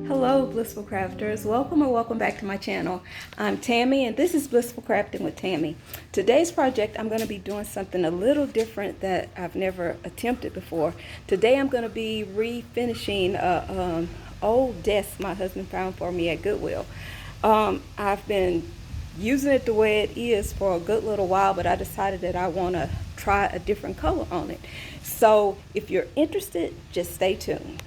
Hello Blissful Crafters, welcome or welcome back to my channel. I'm Tammy and this is Blissful Crafting with Tammy. Today's project I'm going to be doing something a little different that I've never attempted before. Today I'm going to be refinishing an old desk my husband found for me at Goodwill. I've been using it the way it is for a good little while, but I decided that I want to try a different color on it. So if you're interested, just stay tuned.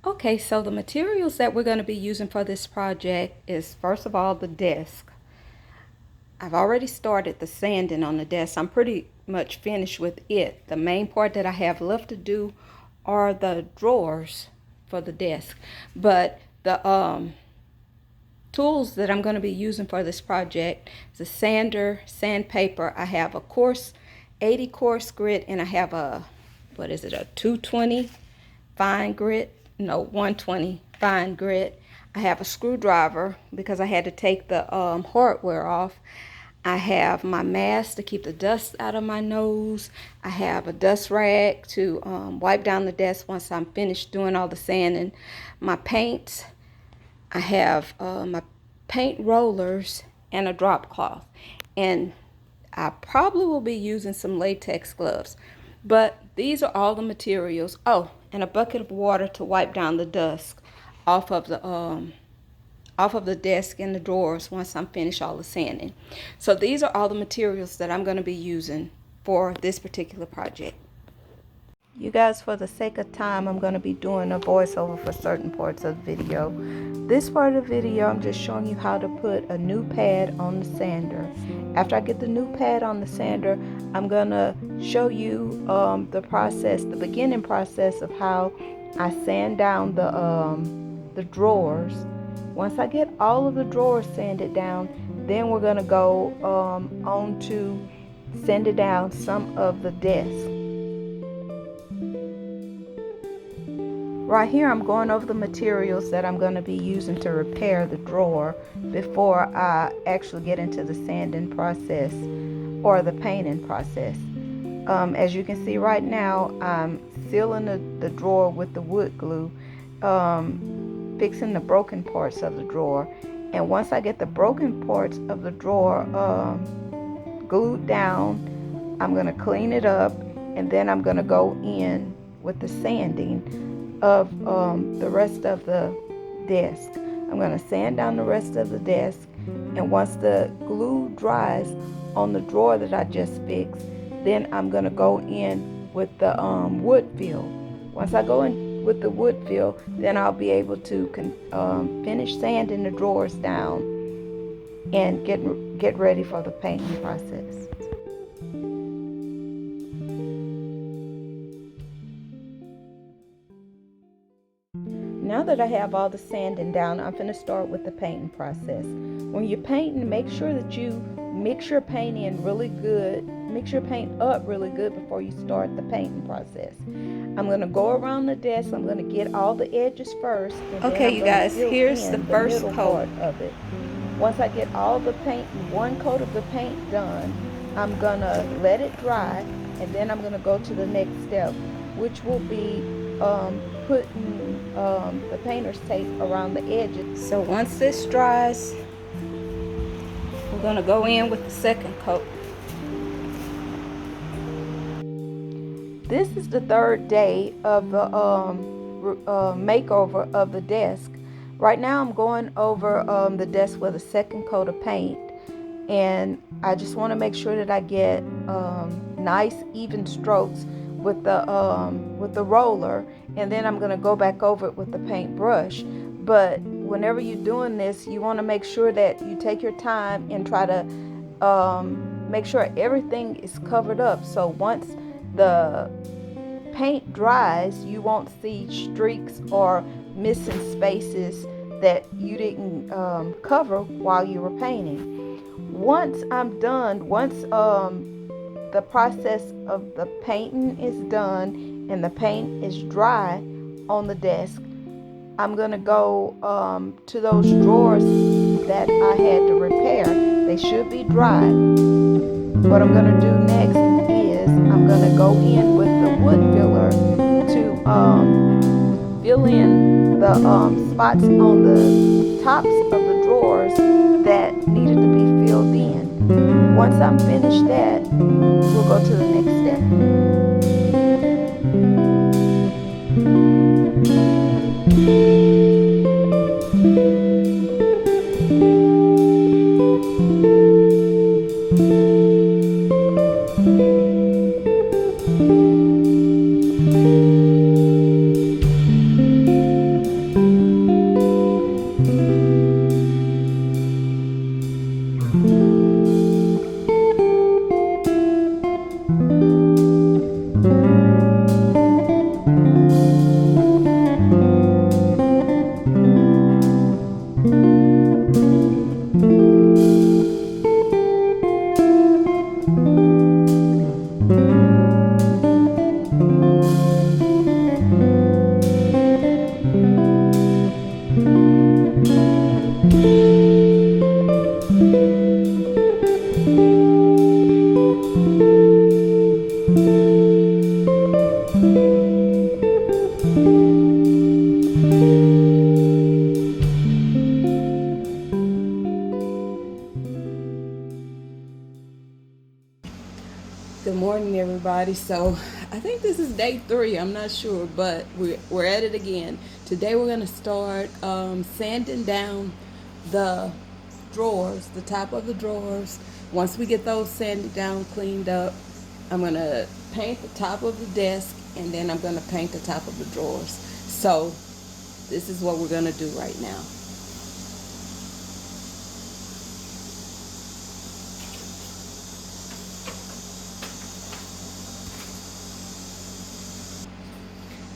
Okay, so the materials that we're going to be using for this project is, first of all, the desk. I've already started the sanding on the desk. I'm pretty much finished with it. The main part that I have left to do are the drawers for the desk. But the tools that I'm going to be using for this project is a sander, sandpaper. I have a coarse 80 coarse grit, and I have a, a 220 fine grit. No, 120 fine grit. I have a screwdriver because I had to take the hardware off. I have my mask to keep the dust out of my nose. I have a dust rag to wipe down the desk once I'm finished doing all the sanding. My paints. I have my paint rollers and a drop cloth. And I probably will be using some latex gloves. But these are all the materials. Oh, and a bucket of water to wipe down the dust off of the desk and the drawers once I'm finished all the sanding. So these are all the materials that I'm going to be using for this particular project. You guys, for the sake of time, I'm going to be doing a voiceover for certain parts of the video. This part of the video, I'm just showing you how to put a new pad on the sander. After I get the new pad on the sander, I'm going to show you the process, the beginning process of how I sand down the drawers. Once I get all of the drawers sanded down, then we're going to go on to sanding down some of the desk. Right here I'm going over the materials that I'm going to be using to repair the drawer before I actually get into the sanding process or the painting process. As you can see right now, I'm sealing the drawer with the wood glue, fixing the broken parts of the drawer. And once I get the broken parts of the drawer glued down, I'm going to clean it up, and then I'm going to go in with the sanding of the rest of the desk. I'm going to sand down the rest of the desk, and once the glue dries on the drawer that I just fixed, then I'm going to go in with the wood fill. Once I go in with the wood fill, then I'll be able to finish sanding the drawers down and get ready for the painting process. Now that I have all the sanding down, I'm going to start with the painting process. When you're painting, make sure that you mix your paint in really good. Mix your paint up really good before you start the painting process. I'm going to go around the desk. I'm going to get all the edges first. Okay, you guys, here's the first coat of it. Once I get all the paint, one coat of the paint done, I'm going to let it dry, and then I'm going to go to the next step, which will be putting the painter's tape around the edges. So once this dries, we're going to go in with the second coat. This is the third day of the makeover of the desk. Right now I'm going over the desk with a second coat of paint, and I just want to make sure that I get nice even strokes with the roller, and then I'm going to go back over it with the paintbrush. But whenever you're doing this, you want to make sure that you take your time and try to make sure everything is covered up, so once the paint dries, you won't see streaks or missing spaces that you didn't cover while you were painting. Once I'm done, once the process of the painting is done and the paint is dry on the desk, I'm going to go to those drawers that I had to repair. They should be dry. What I'm going to do next is I'm going to go in with the wood filler to fill in the spots on the tops of the drawers that needed to be filled in. Once I'm finished that, we'll go to the next step. Good morning, everybody. So I think this is day 3. I'm not sure, but we're at it again. Today we're going to start sanding down the drawers, the top of the drawers. Once we get those sanded down, cleaned up, I'm going to paint the top of the desk, and then I'm going to paint the top of the drawers. So this is what we're going to do right now.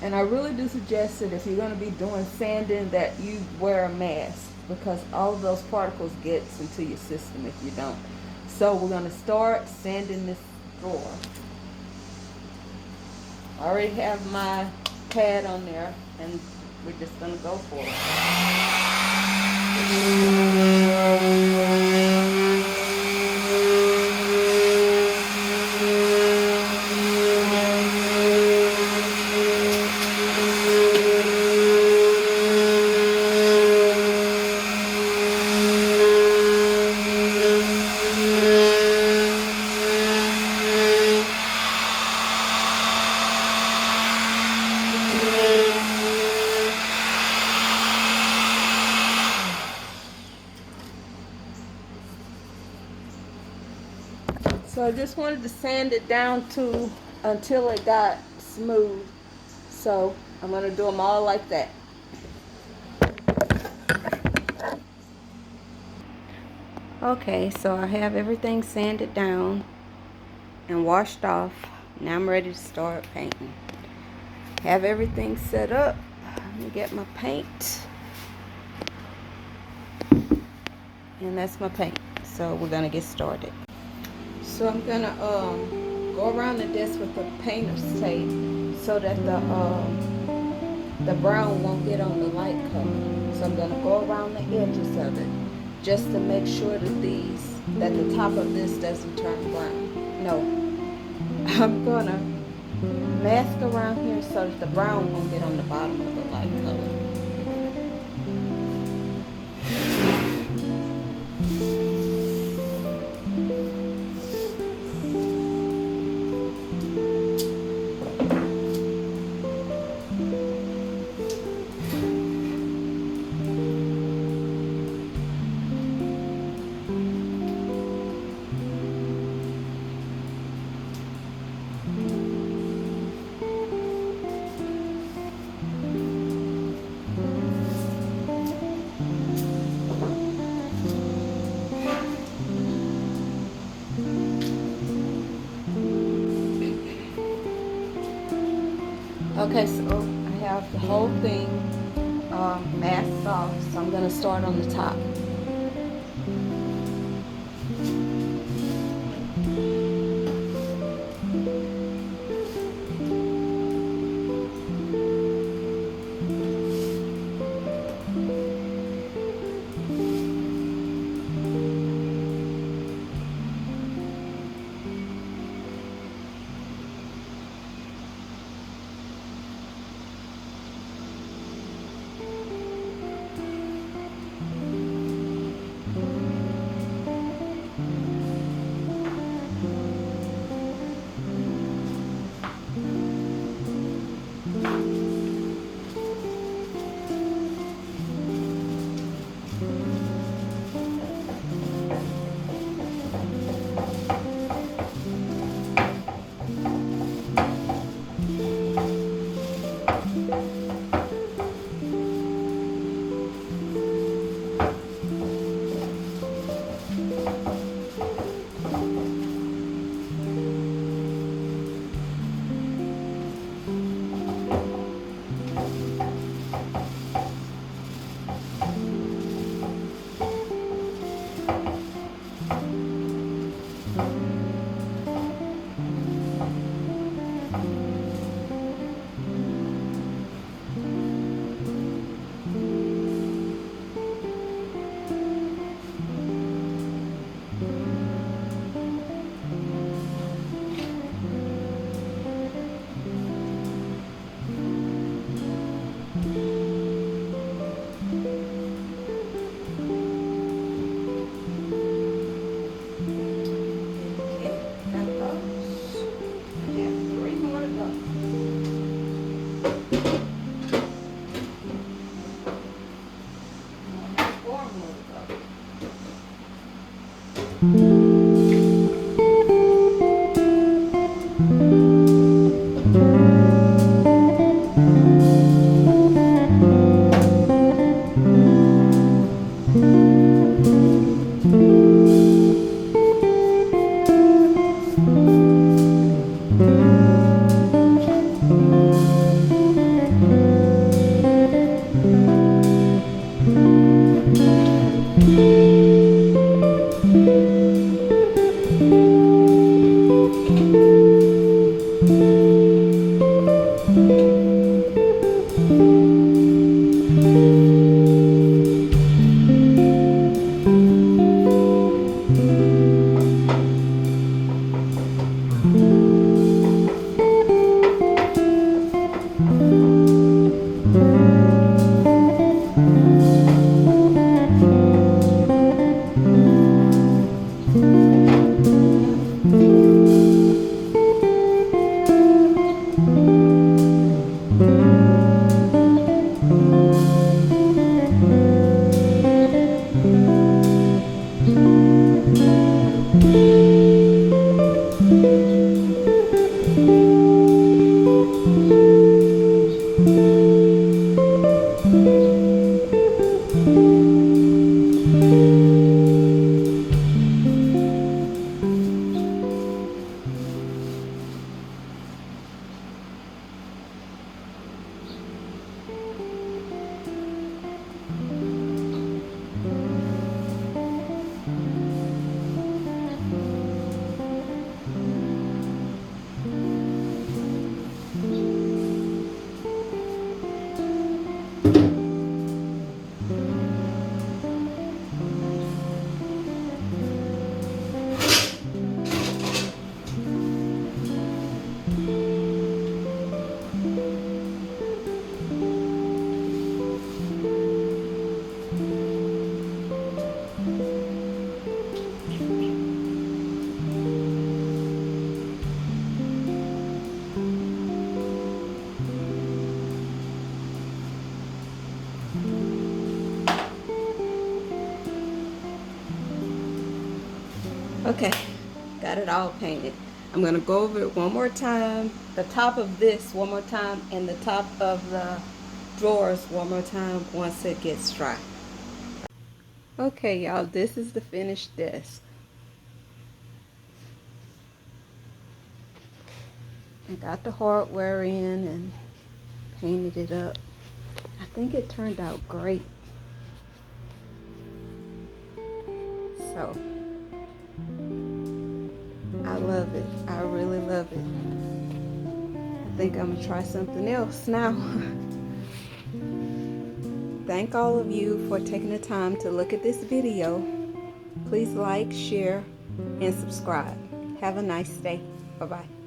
And I really do suggest that if you're going to be doing sanding that you wear a mask, because all of those particles gets into your system if you don't. So we're going to start sanding this drawer. I already have my pad on there, and we're just going to go for it. So I just wanted to sand it down until it got smooth. So I'm going to do them all like that. Okay, so I have everything sanded down and washed off. Now I'm ready to start painting. Have everything set up. Let me get my paint. And that's my paint. So we're going to get started. So I'm going to go around the desk with the painter's tape so that the brown won't get on the light color. So I'm going to go around the edges of it just to make sure that the top of this doesn't turn brown. No, I'm going to mask around here so that the brown won't get on the bottom of the light color. Okay, so I have the whole thing masked off, so I'm going to start on the top. Okay, got it all painted. I'm gonna go over it one more time, the top of this one more time, and the top of the drawers one more time once it gets dry. Okay, y'all, this is the finished desk. I got the hardware in and painted it up. I think it turned out great. So, I love it. I really love it. I think I'm gonna try something else now. Thank all of you for taking the time to look at this video. Please like, share, and subscribe. Have a nice day. Bye-bye.